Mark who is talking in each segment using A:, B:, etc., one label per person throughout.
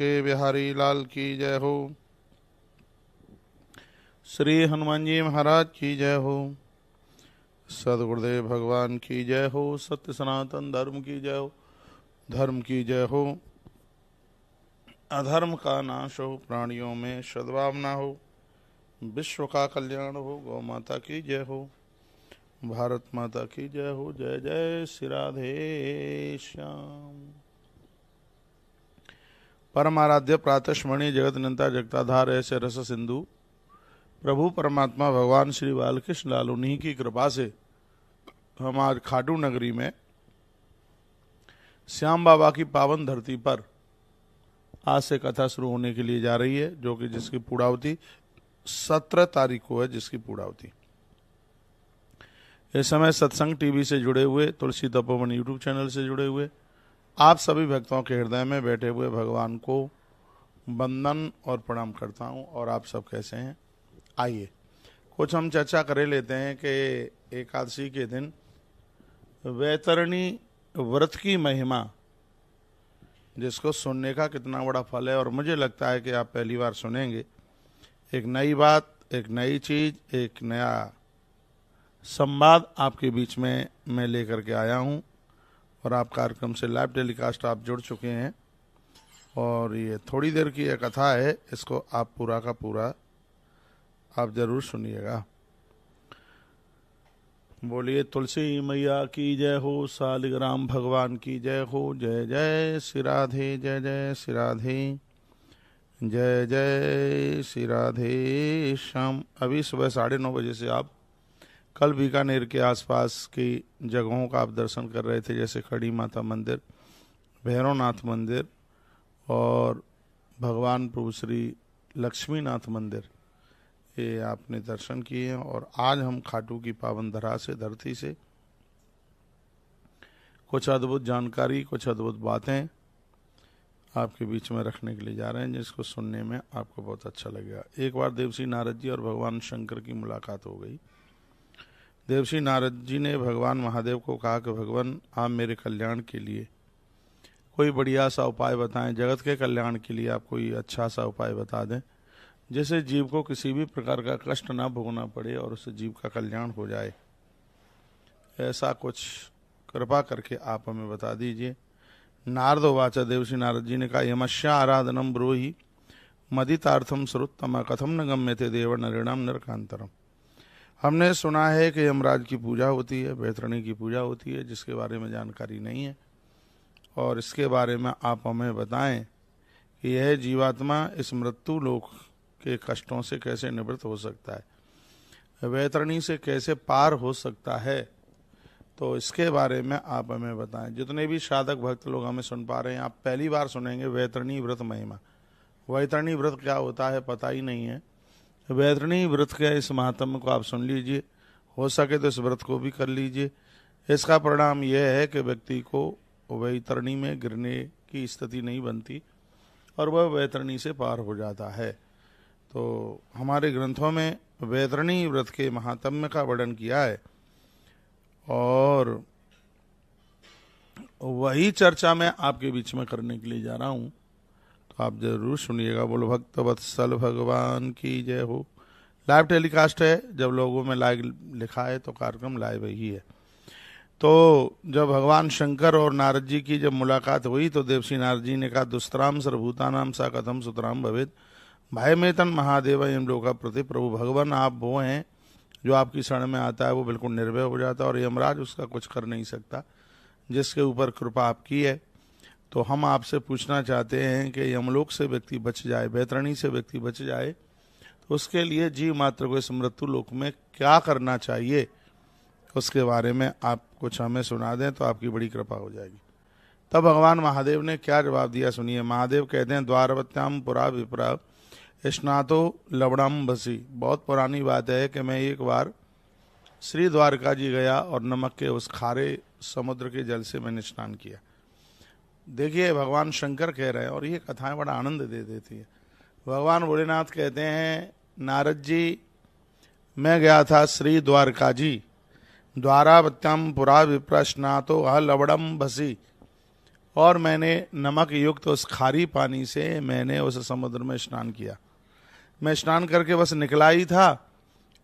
A: के बिहारी लाल की जय हो। श्री हनुमान जी महाराज की जय हो। सदगुरुदेव भगवान की जय हो। सत्य सनातन धर्म की जय हो। धर्म की जय हो। अधर्म का नाश हो, प्राणियों में सद्भावना हो, विश्व का कल्याण हो। गौ माता की जय हो। भारत माता की जय हो। जय जय श्री राधे श्याम। परम आराध्य प्रातस्मरणीय जगत नियंता जगताधार ऐसे रस सिंधु प्रभु परमात्मा भगवान श्री बालकृष्ण लाल उन्हीं की कृपा से हम आज खाटू नगरी में श्याम बाबा की पावन धरती पर आज से कथा शुरू होने के लिए जा रही है, जो कि जिसकी पूर्णावती 17 तारीख को है, जिसकी पूर्णावती। इस समय सत्संग टीवी से जुड़े हुए, तुलसी तपोवन यूट्यूब चैनल से जुड़े हुए आप सभी भक्तों के हृदय में बैठे हुए भगवान को वंदन और प्रणाम करता हूं। और आप सब कैसे हैं? आइए कुछ हम चर्चा कर लेते हैं कि एकादशी के दिन वैतरणी व्रत की महिमा, जिसको सुनने का कितना बड़ा फल है। और मुझे लगता है कि आप पहली बार सुनेंगे। एक नई बात, एक नई चीज, एक नया संवाद आपके बीच में मैं लेकर के आया हूं। और आप कार्यक्रम से लाइव टेलीकास्ट आप जुड़ चुके हैं और ये थोड़ी देर की एक कथा है, इसको आप पूरा का पूरा आप जरूर सुनिएगा। बोलिए तुलसी मैया की जय हो। सालिग्राम भगवान की जय हो। जय जय श्री राधे। जय जय श्री राधे। जय जय श्री राधे श्याम। अभी सुबह 9:30 बजे से आप कल बीकानेर के आसपास की जगहों का आप दर्शन कर रहे थे, जैसे खड़ी माता मंदिर, भैरवनाथ मंदिर और भगवान प्रभु श्री लक्ष्मीनाथ मंदिर, ये आपने दर्शन किए हैं। और आज हम खाटू की पावन धरा से, धरती से कुछ अद्भुत जानकारी, कुछ अद्भुत बातें आपके बीच में रखने के लिए जा रहे हैं, जिसको सुनने में आपको बहुत अच्छा लगेगा। एक बार देवश्री नारद जी और भगवान शंकर की मुलाकात हो गई। देवश्री नारद जी ने भगवान महादेव को कहा कि भगवान, आप मेरे कल्याण के लिए कोई बढ़िया सा उपाय बताएं, जगत के कल्याण के लिए आप कोई अच्छा सा उपाय बता दें, जिससे जीव को किसी भी प्रकार का कष्ट ना भोगना पड़े और उससे जीव का कल्याण हो जाए। ऐसा कुछ कृपा करके आप हमें बता दीजिए। नारद वाचा, देवश्री नारद जी ने कहा, यमस्या आराधनम ब्रूहि मदितार्थम श्रुतम कथम न गम्यते देव नृणाम नरकांतरम। हमने सुना है कि यमराज की पूजा होती है, वैतरणी की पूजा होती है, जिसके बारे में जानकारी नहीं है, और इसके बारे में आप हमें बताएं कि यह जीवात्मा इस मृत्यु लोक के कष्टों से कैसे निवृत्त हो सकता है, वैतरणी से कैसे पार हो सकता है। तो इसके बारे में आप हमें बताएं। जितने भी साधक भक्त लोग हमें सुन पा रहे हैं, आप पहली बार सुनेंगे वैतरणी व्रत महिमा। वैतरणी व्रत क्या होता है पता ही नहीं है। वैतरणी व्रत के इस महात्म्य को आप सुन लीजिए, हो सके तो इस व्रत को भी कर लीजिए। इसका परिणाम यह है कि व्यक्ति को वैतरणी में गिरने की स्थिति नहीं बनती और वह वैतरणी से पार हो जाता है। तो हमारे ग्रंथों में वैतरणी व्रत के महात्म्य का वर्णन किया है और वही चर्चा मैं आपके बीच में करने के लिए जा रहा हूं, तो आप जरूर सुनिएगा। बोलो भक्त वत्सल भगवान की जय हो। लाइव टेलीकास्ट है, जब लोगों में लाइव लिखा है तो कार्यक्रम लाइव ही है। तो जब भगवान शंकर और नारद जी की जब मुलाकात हुई तो देवश्री नारद जी ने कहा, दुस्तराम सर्वभूतानाम सा कथम सुतराम भवेद भयमेतन महादेव यम लोका प्रति। प्रभु भगवान आप वो हैं जो आपकी शरण में आता है वो बिल्कुल निर्भय हो जाता है और यमराज उसका कुछ कर नहीं सकता, जिसके ऊपर कृपा आपकी है। तो हम आपसे पूछना चाहते हैं कि यमलोक से व्यक्ति बच जाए, वैतरणी से व्यक्ति बच जाए, तो उसके लिए जीव मात्र को इस मृत्यु लोक में क्या करना चाहिए, उसके बारे में आप कुछ हमें सुना दें तो आपकी बड़ी कृपा हो जाएगी। तब भगवान महादेव ने क्या जवाब दिया, सुनिए। महादेव कहते हैं, द्वारवत्याम पुरा विप्रा स्नातो लवणम बसी। बहुत पुरानी बात है कि मैं एक बार श्री द्वारका जी गया और नमक के उस खारे समुद्र के जल से मैंने स्नान किया। देखिए भगवान शंकर कह रहे हैं और ये कथाएं बड़ा आनंद दे देती है। भगवान भोलेनाथ कहते हैं, नारद जी मैं गया था श्री द्वारका जी, द्वारावत्याम पुरा विप्रा स्नातो लवणम बसी। और मैंने नमक युक्त उस खारी पानी से मैंने उस समुद्र में स्नान किया। मैं स्नान करके बस निकला ही था,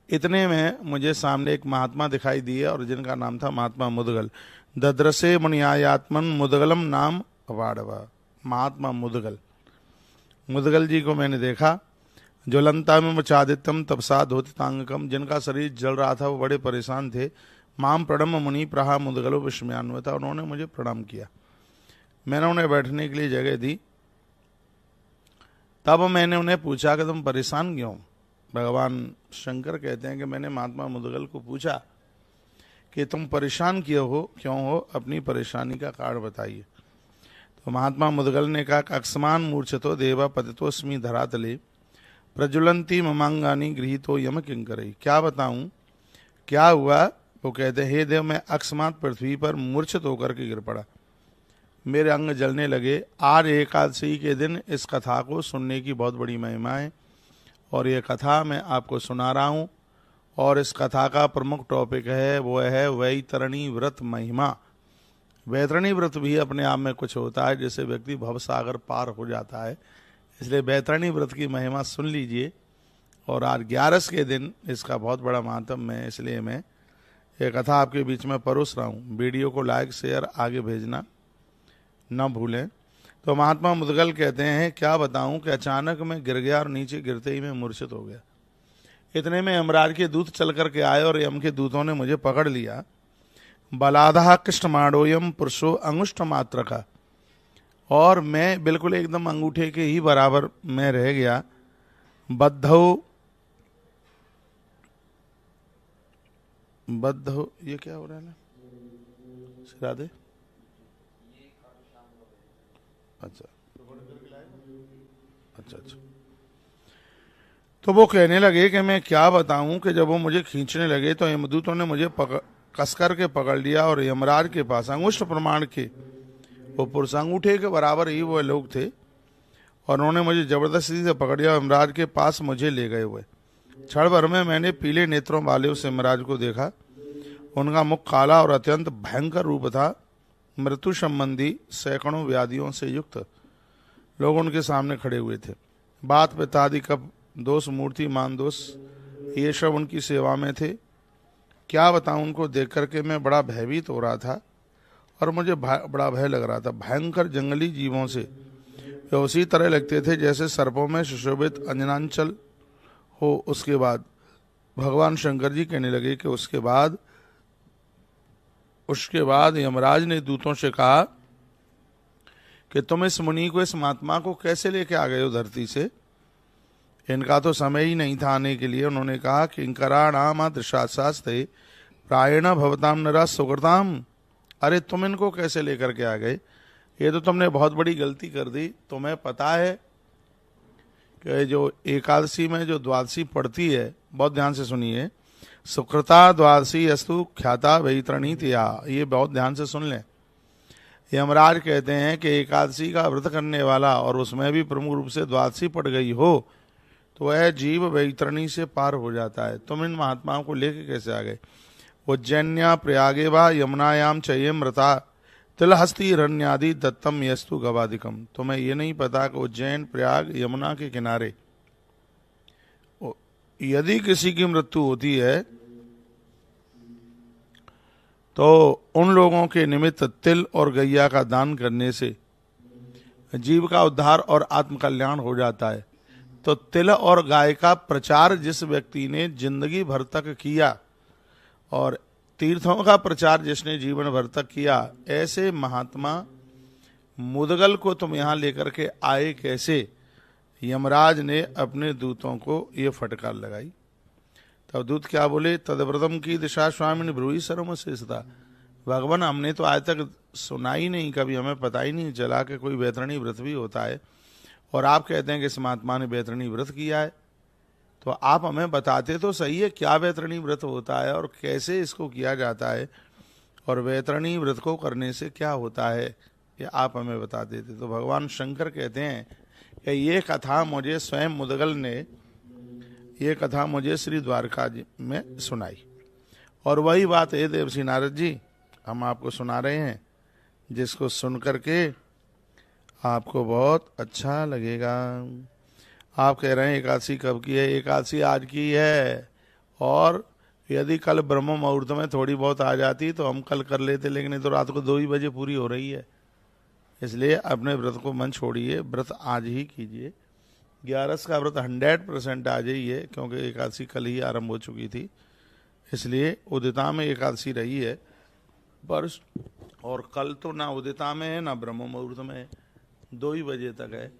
A: इतने में मुझे सामने एक महात्मा दिखाई दिए और जिनका नाम था महात्मा मुदगल। दद्रसे मुनियात्मन मुदगलम नाम वाड़वा। महात्मा मुदगल, मुदगल जी को मैंने देखा। ज्वलंता में मुचादित्यम तपसा धोतितांगकम, जिनका शरीर जल रहा था, वो बड़े परेशान थे। माम प्रणम मुनि प्रहा मुदगलो विस्मयान्विता, उन्होंने मुझे प्रणाम किया। मैंने उन्हें बैठने के लिए जगह दी। तब मैंने उन्हें पूछा कि तुम परेशान क्यों? भगवान शंकर कहते हैं कि मैंने महात्मा मुदगल को पूछा कि तुम परेशान क्यों हो, अपनी परेशानी का कारण बताइए। तो महात्मा मुदगल ने कहा, अक्समान मूर्छतो देवा पतितोस्मि धरातले प्रज्वलंती ममांगानी गृहीतो यम किंकरई। क्या बताऊं क्या हुआ? वो कहते, हे देव, मैं अकस्मात पृथ्वी पर मूर्छित होकर के गिर पड़ा, मेरे अंग जलने लगे। आज एकादशी के दिन इस कथा को सुनने की बहुत बड़ी महिमा है और ये कथा मैं आपको सुना रहा हूँ। और इस कथा का प्रमुख टॉपिक है वो है वैतरणी व्रत महिमा। वैतरणी व्रत भी अपने आप में कुछ होता है जिससे व्यक्ति भवसागर पार हो जाता है, इसलिए वैतरणी व्रत की महिमा सुन लीजिए। और आज 11 के दिन इसका बहुत बड़ा महात्म्य है, इसलिए मैं ये कथा आपके बीच में परोस रहा हूँ। वीडियो को लाइक शेयर आगे भेजना न भूलें। तो महात्मा मुदगल कहते हैं, क्या बताऊं कि अचानक मैं गिर गया और नीचे गिरते ही मैं मूर्छित हो गया। इतने में यमराज के दूत चल करके आए और यम के दूतों ने मुझे पकड़ लिया। बलादहा कृष्णमाणोयम पुरुषो अंगुष्ठ मात्र का, और मैं बिल्कुल एकदम अंगूठे के ही बराबर मैं रह गया। बद्ध हो, ये क्या हो रहा है? सिरा दे। अच्छा अच्छा अच्छा। तो वो कहने लगे कि मैं क्या बताऊं कि जब वो मुझे खींचने लगे तो यमदूतों ने मुझे कसकर के पकड़ लिया और यमराज के पास अंगुष्ठ प्रमाण के वो पुरुष, अंगूठे के बराबर ही वो लोग थे, और उन्होंने मुझे जबरदस्ती से पकड़ लिया। यमराज के पास मुझे ले गए हुए। क्षण भर में मैंने पीले नेत्रों वाले उस यमराज को देखा। उनका मुख काला और अत्यंत भयंकर रूप था। मृत्यु संबंधी सैकड़ों व्याधियों से युक्त लोग उनके सामने खड़े हुए थे। बात पितादि कप दोष मूर्ति मान दोष ये सब उनकी सेवा में थे। क्या बताऊं, उनको देख करके मैं बड़ा भयभीत हो रहा था और मुझे बड़ा भय लग रहा था। भयंकर जंगली जीवों से वे उसी तरह लगते थे जैसे सर्पों में सुशोभित अंजनांचल हो। उसके बाद भगवान शंकर जी कहने लगे कि उसके बाद यमराज ने दूतों से कहा कि तुम इस मुनि को, इस महात्मा को कैसे लेके आ गए हो धरती से? इनका तो समय ही नहीं था आने के लिए। उन्होंने कहा कि इंकराणाम दृशास्ते प्रायण भवताम नरा सुकृताम। अरे तुम इनको कैसे लेकर के आ गए? ये तो तुमने बहुत बड़ी गलती कर दी। तुम्हें पता है कि जो एकादशी में जो द्वादशी पड़ती है, बहुत ध्यान से सुनिए, सुकृता द्वादशी अस्तु ख्याता वैतरणी तिया, ये बहुत ध्यान से सुन लें। यमराज कहते हैं कि एकादशी का व्रत करने वाला और उसमें भी प्रमुख रूप से द्वादशी पड़ गई हो तो वह जीव वैतरणी से पार हो जाता है। तुम इन महात्माओं को लेके कैसे आ गए? उज्जैन्या प्रयागे वा यमुनायाम चयम व्रता तिलहस्ती रण्यादि दत्तम यस्तु गवादिकम। तुम्हें ये नहीं पता कि उज्जैन प्रयाग यमुना के किनारे यदि किसी की मृत्यु होती है तो उन लोगों के निमित्त तिल और गैया का दान करने से जीव का उद्धार और आत्मकल्याण हो जाता है। तो तिल और गाय का प्रचार जिस व्यक्ति ने जिंदगी भर तक किया और तीर्थों का प्रचार जिसने जीवन भर तक किया, ऐसे महात्मा मुदगल को तुम यहां लेकर के आए कैसे? यमराज ने अपने दूतों को ये फटकार लगाई। तब दूत क्या बोले? तदव्रतम की दिशा स्वामी ब्रूही सर्वम शेषता। भगवान, हमने तो आज तक सुना ही नहीं, कभी हमें पता ही नहीं चला कि कोई वैतरणी व्रत भी होता है, और आप कहते हैं कि इस महात्मा ने वैतरणी व्रत किया है। तो आप हमें बताते तो सही है क्या वैतरणी व्रत होता है और कैसे इसको किया जाता है, और वैतरणी व्रत को करने से क्या होता है, ये आप हमें बता देते। तो भगवान शंकर कहते हैं कि ये कथा मुझे स्वयं मुदगल ने, ये कथा मुझे श्री द्वारका जी में सुनाई, और वही बात है देवर्षि नारद जी हम आपको सुना रहे हैं। जिसको सुन करके आपको बहुत अच्छा लगेगा। आप कह रहे हैं एकादशी कब की है? एकादशी आज की है, और यदि कल ब्रह्म मुहूर्त में थोड़ी बहुत आ जाती तो हम कल कर लेते, लेकिन ये तो रात को 2 ही बजे पूरी हो रही है। इसलिए अपने व्रत को मन छोड़िए, व्रत आज ही कीजिए। 11 का व्रत 100% आज ही है, क्योंकि एकादशी कल ही आरंभ हो चुकी थी। इसलिए उदिता में एकादशी रही है पर, और कल तो ना उदिता में है ना ब्रह्म मुहूर्त में है, 2 ही बजे तक है।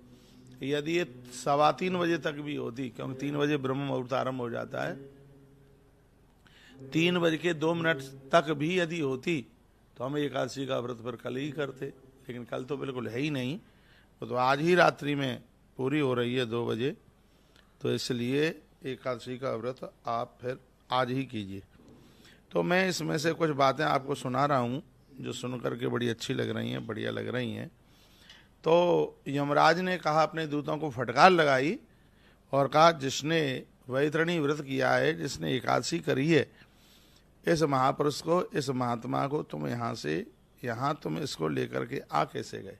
A: यदि ये 3:15 बजे तक भी होती, क्योंकि 3 बजे ब्रह्म मुहूर्त आरंभ हो जाता है, 3:02 तक भी यदि होती तो हम एकादशी का व्रत पर कल ही करते, लेकिन कल तो बिल्कुल है ही नहीं। तो आज ही रात्रि में पूरी हो रही है 2 बजे, तो इसलिए एकादशी का व्रत आप फिर आज ही कीजिए। तो मैं इसमें से कुछ बातें आपको सुना रहा हूँ जो सुन करके बड़ी अच्छी लग रही हैं, बढ़िया लग रही हैं। तो यमराज ने कहा, अपने दूतों को फटकार लगाई और कहा, जिसने वैतरणी व्रत किया है, जिसने एकादशी करी है, इस महापुरुष को, इस महात्मा को तुम यहाँ तुम इसको लेकर के आ कैसे गए?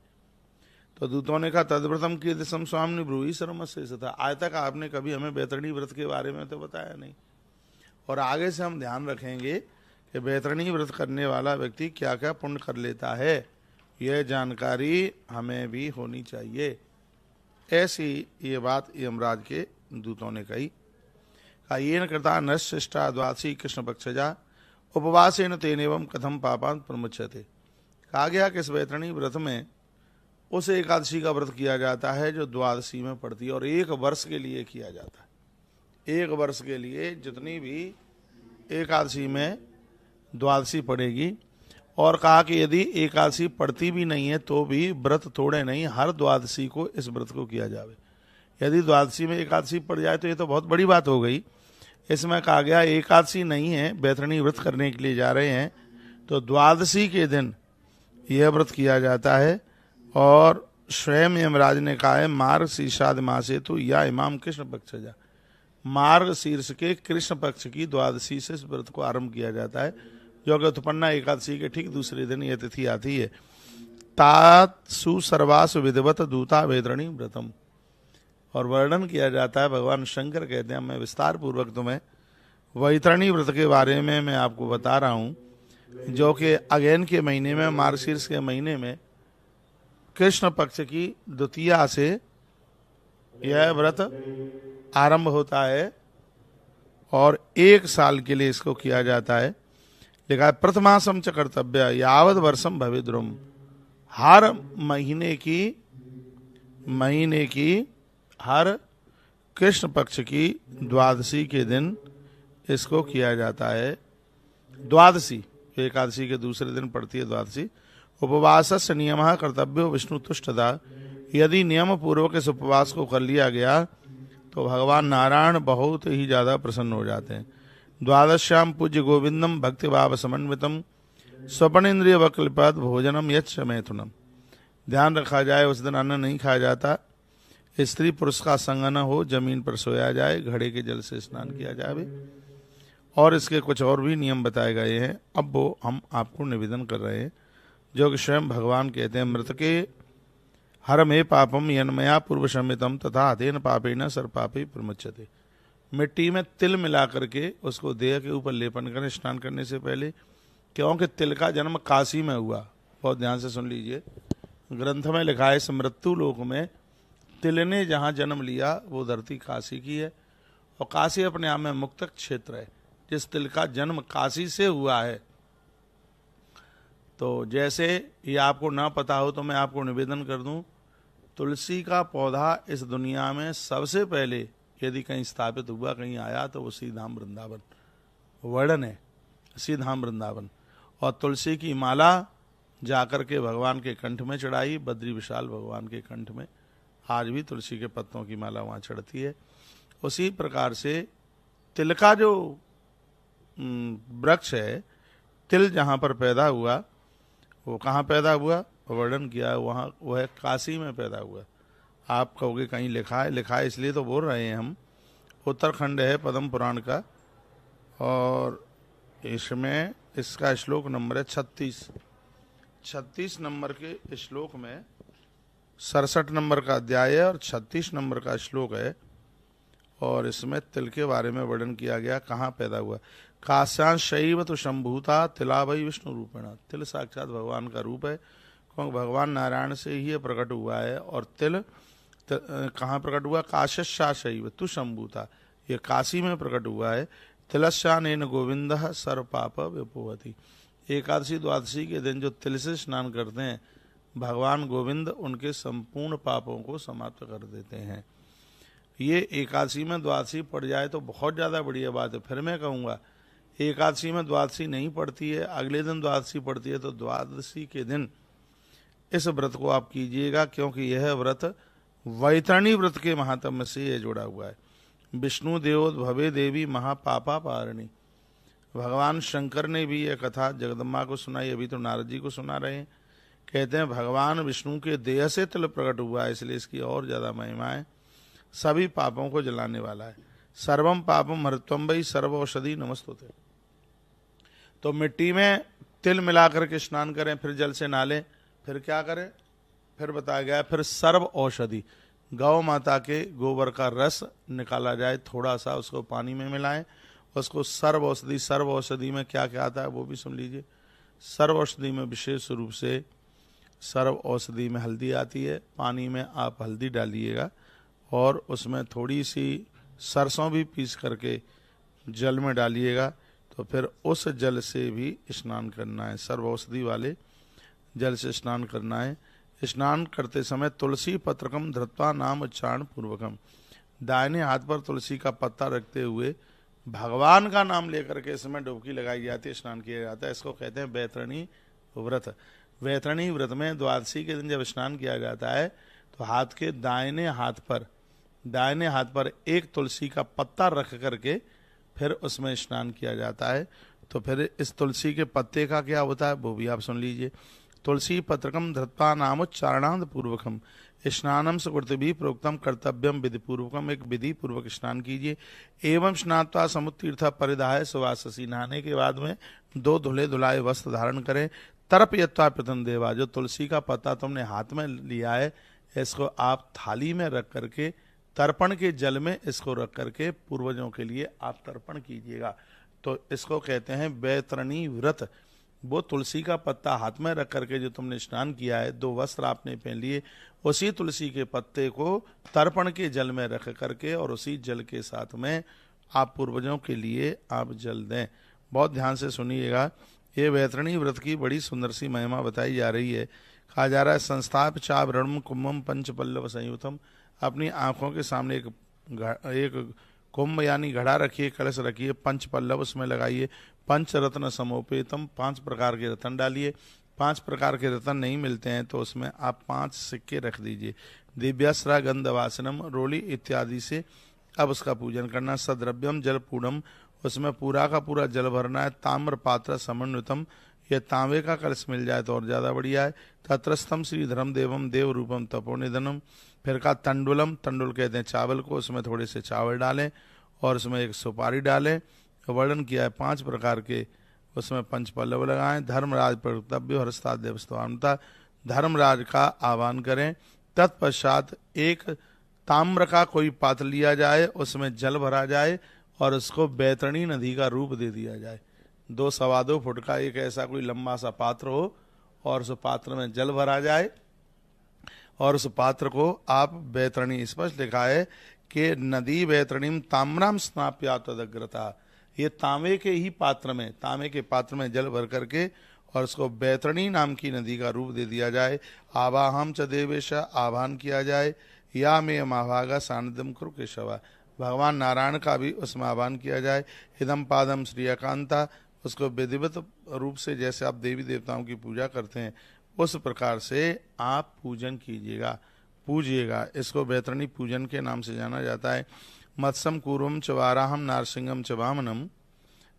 A: तो दूतों ने कहा, तद्व्रतम कीर्तिसम स्वामी ब्रूहि सर्वमस्तेष था। आज तक आपने कभी हमें वैतरणी व्रत के बारे में तो बताया नहीं, और आगे से हम ध्यान रखेंगे कि वैतरणी व्रत करने वाला व्यक्ति क्या क्या पुण्य कर लेता है, यह जानकारी हमें भी होनी चाहिए। ऐसी ये बात यमराज के दूतों ने कही। येन कृता नश्रेष्ठा द्वादशी कृष्ण पक्षजा उपवासेन तेनेवं कथम पापान प्रमुच्यते। कहा गया कि इस वैतरणी व्रत में उस एकादशी का व्रत किया जाता है जो द्वादशी में पड़ती है, और 1 वर्ष के लिए किया जाता है। 1 वर्ष के लिए जितनी भी एकादशी में द्वादशी पड़ेगी। और कहा कि यदि एकादशी पड़ती भी नहीं है तो भी व्रत तोड़े नहीं, हर द्वादशी को इस व्रत को किया जावे। यदि द्वादशी में एकादशी पड़ जाए तो ये तो बहुत बड़ी बात हो गई। इसमें कहा गया एकादशी नहीं है, वैतरणी व्रत करने के लिए जा रहे हैं, तो द्वादशी के दिन यह व्रत किया जाता है। और स्वयं यमराज ने कहा है, मार्ग शीर्षाद मासे तो या इमाम कृष्ण पक्ष जा, मार्ग शीर्ष के कृष्ण पक्ष की द्वादशी से इस व्रत को आरंभ किया जाता है, जो कि उत्पन्ना एकादशी के ठीक दूसरे दिन यह तिथि आती है। तात सुसर्वासु विधिवत दूता वैतरणी व्रतम। और वर्णन किया जाता है, भगवान शंकर कहते हैं, मैं विस्तार पूर्वक तुम्हें वैतरणी व्रत के बारे में मैं आपको बता रहा हूँ, जो कि अगेन के महीने में, मार्गशीर्ष के महीने में कृष्ण पक्ष की द्वितीया से यह व्रत आरंभ होता है, और 1 साल के लिए इसको किया जाता है। लिखा है, प्रथमासम च कर्तव्य यावद वर्षम भवेद्रुम। हर महीने की हर कृष्ण पक्ष की द्वादशी के दिन इसको किया जाता है। द्वादशी एकादशी के दूसरे दिन पड़ती है द्वादशी। उपवास नियम कर्तव्य विष्णु तुष्टदा। यदि नियम पूर्वक इस उपवास को कर लिया गया तो भगवान नारायण बहुत ही ज्यादा प्रसन्न हो जाते हैं। द्वादश्याम पूज्य गोविंदम भक्ति भाव समन्वितम स्वपन इंद्रिय वकल्पद भोजनम यच्च मैथुनम। ध्यान रखा जाए, उस दिन अन्न नहीं खाया जाता, स्त्री पुरुष का संग न हो, जमीन पर सोया जाए, घड़े के जल से स्नान किया जाए, और इसके कुछ और भी नियम बताए गए हैं। अब वो हम आपको निवेदन कर रहे हैं, जो कि स्वयं भगवान कहते हैं, मृत के हर में पापम यन्मया पूर्व शमितम तथा अतेन पापेन सर पापे प्रमुच्यते। मिट्टी में तिल मिला करके उसको देह के ऊपर लेपन करें स्नान करने से पहले, क्योंकि तिल का जन्म काशी में हुआ। बहुत ध्यान से सुन लीजिए, ग्रंथ में लिखा है, इस मृत्यु लोक में तिल ने जहाँ जन्म लिया वो धरती काशी की है, और काशी अपने आप में मुक्त क्षेत्र है। जिस तिल का जन्म काशी से हुआ है, तो जैसे ये आपको ना पता हो तो मैं आपको निवेदन कर दूं, तुलसी का पौधा इस दुनिया में सबसे पहले यदि कहीं स्थापित हुआ, कहीं आया, तो वो सीधाम वृंदावन वर्णन है, सीधाम वृंदावन। और तुलसी की माला जाकर के भगवान के कंठ में चढ़ाई, बद्री विशाल भगवान के कंठ में आज भी तुलसी के पत्तों की माला वहाँ चढ़ती है। उसी प्रकार से तिल का जो वृक्ष है, तिल जहाँ पर पैदा हुआ वो कहाँ पैदा हुआ, वर्णन किया वहाँ, वह काशी में पैदा हुआ। आप कहोगे कहीं लिखा है, लिखा है इसलिए तो बोल रहे हैं हम। उत्तराखंड है पद्म पुराण का, और इसमें इसका श्लोक नंबर है 36। 36 नंबर के श्लोक में 67 नंबर का अध्याय है और 36 नंबर का श्लोक है, और इसमें तिल के बारे में वर्णन किया गया, कहाँ पैदा हुआ। काश्यांश शैव तो शंभूता तिला वही विष्णु रूपेणा। तिल साक्षात भगवान का रूप है, क्योंकि भगवान नारायण से ही ये प्रकट हुआ है। और तिल कहाँ प्रकट हुआ? काश्या शैव तु शंभूता, ये काशी में प्रकट हुआ है। तिलस्यानेन गोविंद सर्व पाप विपोहति। एकादशी द्वादशी के दिन जो तिल से स्नान करते हैं, भगवान गोविंद उनके संपूर्ण पापों को समाप्त कर देते हैं। ये एकादशी में द्वादशी पड़ जाए तो बहुत ज़्यादा बढ़िया बात है। फिर मैं कहूँगा, एकादशी में द्वादशी नहीं पड़ती है, अगले दिन द्वादशी पड़ती है, तो द्वादशी के दिन इस व्रत को आप कीजिएगा, क्योंकि यह व्रत वैतरणी व्रत के महात्म्य से यह जुड़ा हुआ है। विष्णु देवोद्भवे देवी महापापा पारणी। भगवान शंकर ने भी यह कथा जगदम्बा को सुनाई, अभी तो नारद जी को सुना रहे हैं। कहते हैं भगवान विष्णु के देह से तिल प्रकट हुआ है, इसलिए इसकी और ज़्यादा महिमा है। सभी पापों को जलाने वाला है। सर्वम पापम हरित्वम वै सर्व औषधि नमस्तुते। तो मिट्टी में तिल मिला करके स्नान करें, फिर जल से नहालें, फिर क्या करें? फिर बताया गया, फिर सर्व औषधि, गौ माता के गोबर का रस निकाला जाए, थोड़ा सा उसको पानी में मिलाएं, उसको सर्व औषधि। सर्व औषधि में क्या क्या आता है वो भी सुन लीजिए। सर्व औषधि में विशेष रूप से सर्व औषधि में हल्दी आती है। पानी में आप हल्दी डालिएगा और उसमें थोड़ी सी सरसों भी पीस करके जल में डालिएगा, तो फिर उस जल से भी स्नान करना है। सर्व औषधि वाले जल से स्नान करना है। स्नान करते समय तुलसी पत्रकम धृत्वा नाम उच्चारण पूर्वकम। दाहिने हाथ पर तुलसी का पत्ता रखते हुए भगवान का नाम लेकर के इसमें डुबकी लगाई जाती है, स्नान किया जाता है। इसको कहते हैं वैतरणी व्रत। वैतरणी व्रत में द्वादशी के दिन जब स्नान किया जाता है तो हाथ के दाहिने हाथ पर एक तुलसी का पत्ता रख करके फिर उसमें स्नान किया जाता है। तो फिर इस तुलसी के पत्ते का क्या होता है वो भी आप सुन लीजिए। तुलसी पत्रकम धृत्वा नामोच्चारणांत पूर्वकम स्नानम सुकृत भी प्रोक्तम कर्तव्यम विधि पूर्वकम। एक विधि पूर्वक स्नान कीजिए। एवं स्नात्वा समुत्तीर्थ परिधाय सुवाससी। नहाने के बाद में 2 धुले धुलाए वस्त्र धारण करें। तर्प यत्वा प्रतन देवा। जो तुलसी का पत्ता तुमने हाथ में लिया है, इसको आप थाली में रख करके तर्पण के जल में इसको रख करके पूर्वजों के लिए आप तर्पण कीजिएगा। तो इसको कहते हैं वैतरणी व्रत। वो तुलसी का पत्ता हाथ में रख करके जो तुमने स्नान किया है, 2 वस्त्र आपने पहन लिए, उसी तुलसी के पत्ते को तर्पण के जल में रख करके और उसी जल के साथ में आप पूर्वजों के लिए आप जल दें। बहुत ध्यान से सुनिएगा। ये वैतरणी व्रत की बड़ी सुंदर सी महिमा बताई जा रही है। कहा जा रहा है संस्थाप चावरणम कुंभम पंच पल्लव संयुतम। अपनी आंखों के सामने एक कुंभ यानी घड़ा रखिए, कलश रखिए, 5 पल्लव उसमें लगाइए, 5 रत्न समोपेतम, 5 प्रकार के रत्न डालिए। 5 प्रकार के रत्न नहीं मिलते हैं तो उसमें आप 5 सिक्के रख दीजिए। दिव्यास्त्रा गंधवासनम रोली इत्यादि से अब उसका पूजन करना। सद्रव्यम जल पूर्णम, उसमें पूरा का पूरा जल भरना है। ताम्र पात्र समन्वितम, यह तांबे का कलश मिल जाए तो और ज़्यादा बढ़िया है। तत्रस्थम श्री धर्म देवम देव रूपम तपोनिधनम। फिर का तंडुलम, तंडुल कहते हैं चावल को, उसमें थोड़े से चावल डालें और उसमें एक सुपारी डालें। वर्णन किया है 5 प्रकार के, उसमें 5 पल्लव लगाएं। धर्मराज कर्तव्य हरस्ता देवस्थानता, धर्मराज का आह्वान करें। तत्पश्चात एक ताम्र का कोई पात्र लिया जाए, उसमें जल भरा जाए और उसको वैतरणी नदी का रूप दे दिया जाए। 2 सवा 2 फुट का एक ऐसा कोई लंबा सा पात्र हो और उस पात्र में जल भरा जाए और उस पात्र को आप वैतरणी, स्पष्ट लिखा है कि नदी वैतरणीम ताम्राम स्नाप्या तदग्रता। ये तांबे के ही पात्र में, तांबे के पात्र में जल भर करके और उसको वैतरणी नाम की नदी का रूप दे दिया जाए। आवाहम च देवेश, आह्वान किया जाए। या मे महाभागा सानिध्यम कुरु केशवा, भगवान नारायण का भी उसमें आह्वान किया जाए। इदम पादम श्रीयकांता, उसको विधिवत रूप से जैसे आप देवी देवताओं की पूजा करते हैं उस प्रकार से आप पूजन कीजिएगा, पूजिएगा। इसको वैतरणी पूजन के नाम से जाना जाता है। मत्स्यम कूर्मम च वाराहम नारसिंहम च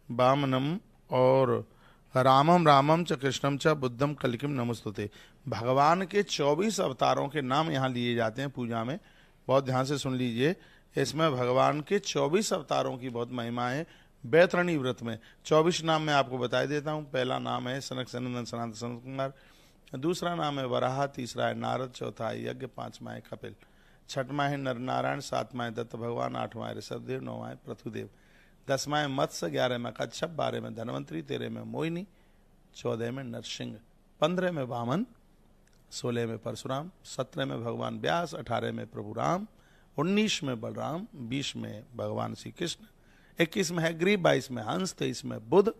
A: वामनम और रामम रामम च कृष्णम च बुद्धम कलिकिम नमस्तुते। भगवान के 24 अवतारों के नाम यहाँ लिए जाते हैं पूजा में। बहुत ध्यान से सुन लीजिए। इसमें भगवान के 24 अवतारों की बहुत महिमा है। वैतरणी व्रत में 24 नाम मैं आपको बता देता हूँ। पहला नाम है सनक सनंदन सनातन सनत कुमार। दूसरा नाम है वराह, तीसरा है नारद, चौथा है यज्ञ, पांचवा है कपिल, छठवां है नर नारायण, सातवां है दत्त भगवान, आठवां है ऋषभदेव, नौवां है पृथुदेव, 10वां है मत्स्य, 11 में कच्छप, 12 में धनवंतरी, 13 में मोहिनी, 14 में नरसिंह, 15 में वामन, 16 में परशुराम, 17 में भगवान व्यास, 18 में प्रभु राम, 19 में बलराम, 20 में भगवान श्री कृष्ण, 21 में है ग्रीव, 22 में हंस, 23 में बुध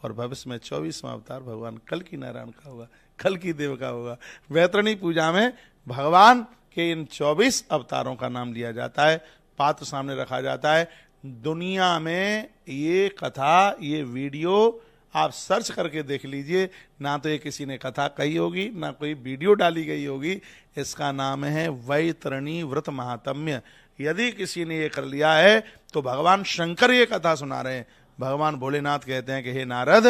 A: और भविष्य में 24वां अवतार भगवान कल की नारायण का होगा, कल की देव का होगा। वैतरणी पूजा में भगवान के इन 24 अवतारों का नाम लिया जाता है, पात्र सामने रखा जाता है। दुनिया में ये कथा, ये वीडियो आप सर्च करके देख लीजिए, ना तो ये किसी ने कथा कही होगी, ना कोई वीडियो डाली गई होगी। इसका नाम है वैतरणी व्रत महात्म्य। यदि किसी ने ये कर लिया है तो भगवान शंकर ये कथा सुना रहे हैं। भगवान भोलेनाथ कहते हैं कि हे नारद,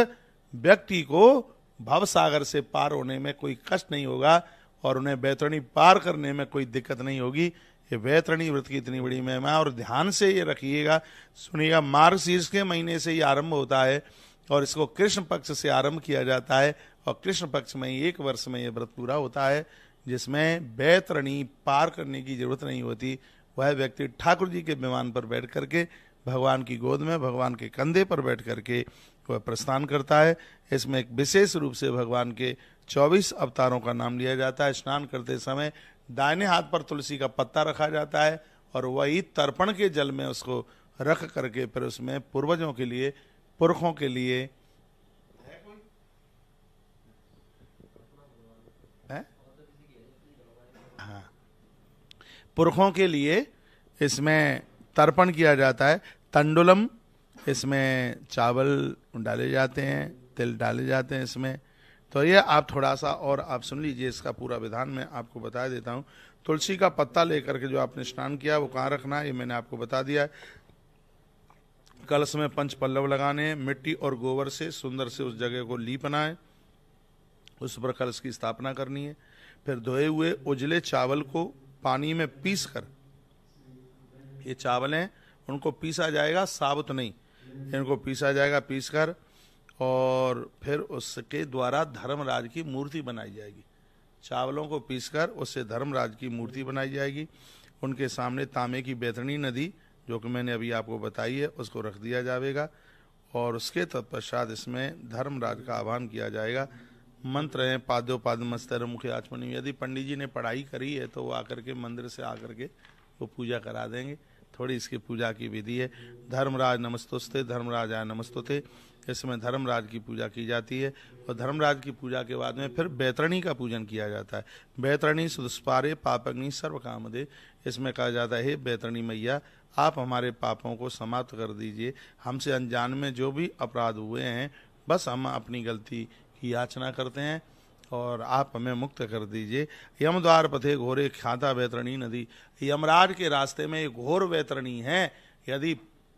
A: व्यक्ति को भव सागर से पार होने में कोई कष्ट नहीं होगा और उन्हें वैतरणी पार करने में कोई दिक्कत नहीं होगी। ये वैतरणी व्रत की इतनी बड़ी महिमा, और ध्यान से ये रखिएगा, सुनिएगा। मार्गशीर्ष के महीने से ये आरंभ होता है और इसको कृष्ण पक्ष से आरंभ किया जाता है और कृष्ण पक्ष में ही 1 वर्ष में ये व्रत पूरा होता है, जिसमें वैतरणी पार करने की जरूरत नहीं होती। वह व्यक्ति ठाकुर जी के विमान पर बैठ करके, भगवान की गोद में, भगवान के कंधे पर बैठ करके वह प्रस्थान करता है। इसमें एक विशेष रूप से भगवान के 24 अवतारों का नाम लिया जाता है। स्नान करते समय दाहिने हाथ पर तुलसी का पत्ता रखा जाता है और वही तर्पण के जल में उसको रख करके फिर उसमें पूर्वजों के लिए, पुरखों के लिए है? हाँ, पुरखों के लिए इसमें तर्पण किया जाता है। तंडुलम, इसमें चावल डाले जाते हैं, तिल डाले जाते हैं इसमें। तो ये आप थोड़ा सा और आप सुन लीजिए, इसका पूरा विधान मैं आपको बता देता हूँ। तुलसी का पत्ता लेकर के जो आपने स्नान किया वो कहाँ रखना है ये मैंने आपको बता दिया है। कलश में 5 पल्लव लगाने हैं, मिट्टी और गोबर से सुंदर से उस जगह को लीपना है, उस पर कलश की स्थापना करनी है। फिर धोए हुए उजले चावल को पानी में पीस कर, ये चावल हैं उनको पीसा जाएगा, साबुत नहीं, इनको पीसा जाएगा, पीस कर, और फिर उसके द्वारा धर्मराज की मूर्ति बनाई जाएगी। चावलों को पीसकर उससे धर्मराज की मूर्ति बनाई जाएगी। उनके सामने तांबे की वैतरणी नदी, जो कि मैंने अभी आपको बताई है, उसको रख दिया जाएगा और उसके तत्पश्चात इसमें धर्मराज का आह्वान किया जाएगा। मंत्र हैं पाद्योपाद मस्तर मुखे आचमनी। यदि पंडित जी ने पढ़ाई करी है तो वो आकर के मंदिर से आकर के वो पूजा करा देंगे। थोड़ी इसकी पूजा की विधि है। धर्मराज नमस्तुस्ते, धर्मराज आय नमस्तुते, इसमें धर्मराज की पूजा की जाती है। और धर्मराज की पूजा के बाद में फिर वैतरणी का पूजन किया जाता है। वैतरणी सुदुष्पारे पापग्नि सर्व कामदे, इसमें कहा जाता है हे वैतरणी मैया, आप हमारे पापों को समाप्त कर दीजिए। हमसे अनजान में जो भी अपराध हुए हैं, बस हम अपनी गलती की याचना करते हैं और आप हमें मुक्त कर दीजिए। यम द्वार पथे घोरे ख्याता वैतरणी नदी, यमराज के रास्ते में एक घोर वैतरणी है। यदि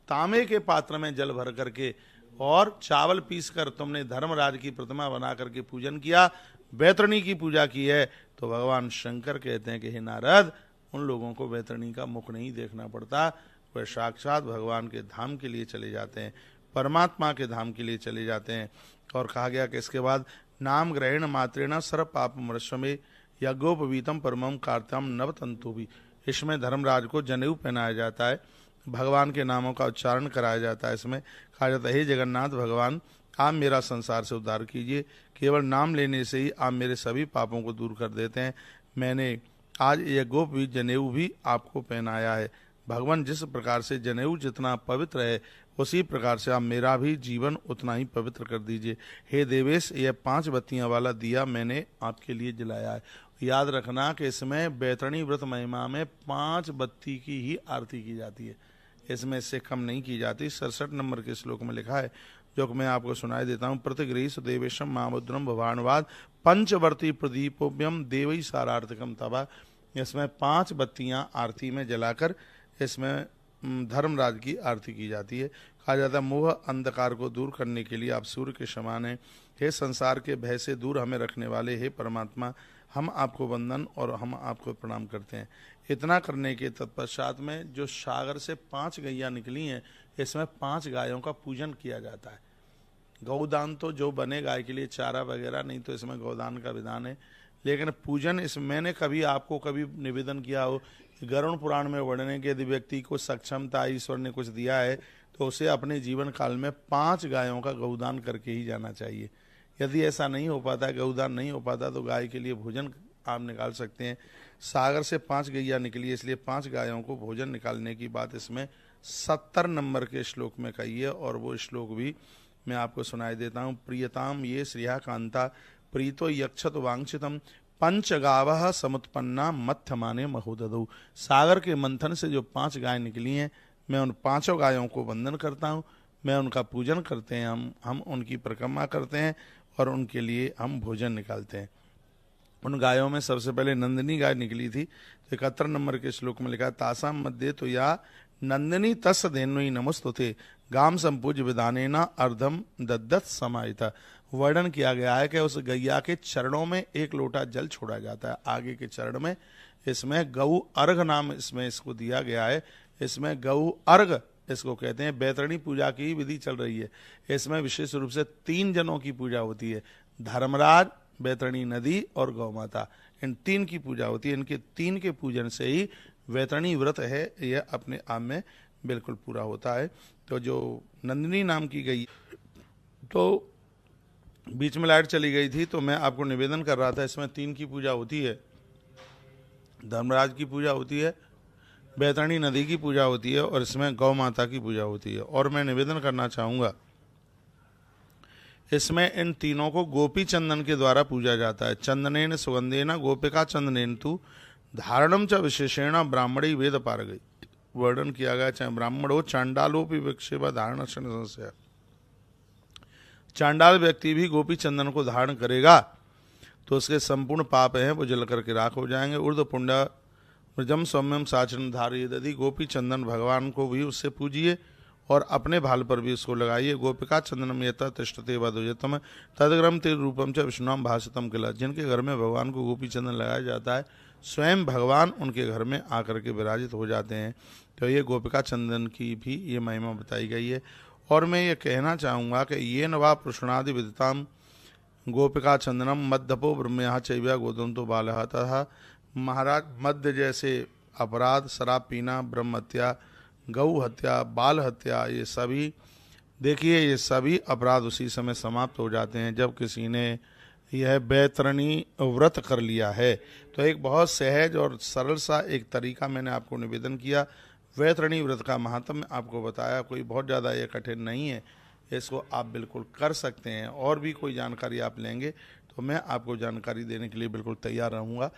A: तांबे के पात्र में जल भर करके और चावल पीस कर तुमने धर्मराज की प्रतिमा बना करके पूजन किया, वैतरणी की पूजा की है, तो भगवान शंकर कहते हैं कि हे नारद, उन लोगों को वैतरणी का मुख नहीं देखना पड़ता, वह साक्षात भगवान के धाम के लिए चले जाते हैं, परमात्मा के धाम के लिए चले जाते हैं। और कहा गया कि इसके बाद नाम ग्रहण मात्रेण सर्व पाप मृष्मे यज्ञोपवीतम परमम कार्त्यम नवतंतु भी, इसमें धर्मराज को जनेऊ पहनाया जाता है, भगवान के नामों का उच्चारण कराया जाता है। इसमें कहा जाता है हे जगन्नाथ भगवान, आप मेरा संसार से उद्धार कीजिए, केवल नाम लेने से ही आप मेरे सभी पापों को दूर कर देते हैं। मैंने आज ये गोपवीत जनेऊ भी आपको पहनाया है। भगवान जिस प्रकार से जनेऊ जितना पवित्र है, उसी प्रकार से आप मेरा भी जीवन उतना ही पवित्र कर दीजिए। हे देवेश, यह 5 बत्तियां वाला दिया मैंने आपके लिए जलाया है। याद रखना कि इसमें वैतरणी व्रत महिमा में 5 बत्ती की ही आरती की जाती है, इसमें इससे कम नहीं की जाती। 67 नंबर के श्लोक में लिखा है, जो कि मैं आपको सुनाई देता हूँ। प्रतिगृहीश देवेशम मामुद्रम भवानवाद पंचवर्ती प्रदीपोभ्यम देवई सारार्थकम तबा। इसमें 5 बत्तियां आरती में जलाकर इसमें धर्मराज की आरती की जाती है। कहा जाता है मोह अंधकार को दूर करने के लिए आप सूर्य के समान हैं। हे संसार के भय से दूर हमें रखने वाले हे परमात्मा, हम आपको वंदन और हम आपको प्रणाम करते हैं। इतना करने के तत्पश्चात में जो सागर से 5 गैया निकली हैं, इसमें 5 गायों का पूजन किया जाता है। गौदान तो जो बने गाय के लिए चारा वगैरह, नहीं तो इसमें गौदान का विधान है। लेकिन पूजन इस मैंने कभी आपको कभी निवेदन किया हो, गरुड़ पुराण में वर्णन है कि यदि व्यक्ति को सक्षमता ईश्वर ने कुछ दिया है तो उसे अपने जीवन काल में 5 गायों का गौदान करके ही जाना चाहिए। यदि ऐसा नहीं हो पाता, गौदान नहीं हो पाता, तो गाय के लिए भोजन आप निकाल सकते हैं। सागर से 5 गैया निकली, इसलिए 5 गायों को भोजन निकालने की बात इसमें 70 नंबर के श्लोक में कही है। और वो श्लोक भी मैं आपको सुनाई देता हूँ। प्रियताम ये श्रिया कांता प्रीतो यक्षत वांछितम पंचगावः समुत्पन्ना मध्यमाने महोदधौ। सागर के मंथन से जो 5 गाय निकली हैं, मैं उन 5 गायों को वंदन करता हूँ, मैं उनका पूजन करते हैं, हम उनकी परिक्रमा करते हैं और उनके लिए हम भोजन निकालते हैं। उन गायों में सबसे पहले नंदिनी गाय निकली थी। तो 71 नंबर के श्लोक में लिखा है, तासाम मध्य तो या नंदिनी तस् धेनुई नमस्तुते गाम संपूज्य विधानेना अर्धम दद्दत समाहिता। वर्णन किया गया है कि उस गैया के चरणों में 1 लोटा जल छोड़ा जाता है। आगे के चरण में इसमें गऊ अर्घ नाम इसमें इसको दिया गया है। इसमें गऊ अर्घ इसको कहते हैं। बैतरणी पूजा की विधि चल रही है। इसमें विशेष रूप से 3 जनों की पूजा होती है, धर्मराज, बैतरणी नदी और गौ माता। इन 3 की पूजा होती है। इनके 3 के पूजन से ही बैतरणी व्रत है यह अपने आप में बिल्कुल पूरा होता है। तो जो नंदिनी नाम की गई, तो बीच में लाइट चली गई थी तो मैं आपको निवेदन कर रहा था, इसमें 3 की पूजा होती है। धर्मराज की पूजा होती है, बैतरणी नदी की पूजा होती है और इसमें गौ माता की पूजा होती है। और मैं निवेदन करना चाहूँगा, इसमें इन तीनों को गोपी चंदन के द्वारा पूजा जाता है। चंदनेन सुगंधेन गोपिका चंदनेन तु धारणम च विशेषेण ब्राह्मणी वेद पार गई। वर्णन किया गया, चाहे ब्राह्मण हो, चांडालोपि विक्षेप धारण संशय। चांडाल व्यक्ति भी गोपी चंदन को धारण करेगा तो उसके संपूर्ण पाप हैं वो जल करके राख हो जाएंगे। ऊर्ध्व पुण्य मृजम सौम्यम साचन धारिय। यदि गोपी चंदन भगवान को भी उससे पूजिए और अपने भाल पर भी उसको लगाइए। गोपिका चंदनम यथा तिष्ठते वधुजतम तदग्रम तिर रूपम च विष्णुम भाषितम किला। जिनके घर में भगवान को गोपी चंदन लगाया जाता है, स्वयं भगवान उनके घर में आकर के विराजित हो जाते हैं। तो ये गोपिका चंदन की भी ये महिमा बताई गई है। और मैं ये कहना चाहूँगा कि ये नवा पुष्णादि विदिताम गोपिका चंदनम मध्यपो ब्रह्मया चैव्या गोदम तो बालह। तथा महाराज, मध्य जैसे अपराध, शराब पीना, ब्रह्म हत्या, गौ हत्या, बाल हत्या, ये सभी देखिए, ये सभी अपराध उसी समय समाप्त हो जाते हैं जब किसी ने यह बैतरणी व्रत कर लिया है। तो एक बहुत सहज और सरल सा एक तरीका मैंने आपको निवेदन किया। बैतरणी व्रत का महात्म्य आपको बताया, कोई बहुत ज़्यादा ये कठिन नहीं है, इसको आप बिल्कुल कर सकते हैं। और भी कोई जानकारी आप लेंगे तो मैं आपको जानकारी देने के लिए बिल्कुल तैयार रहूँगा।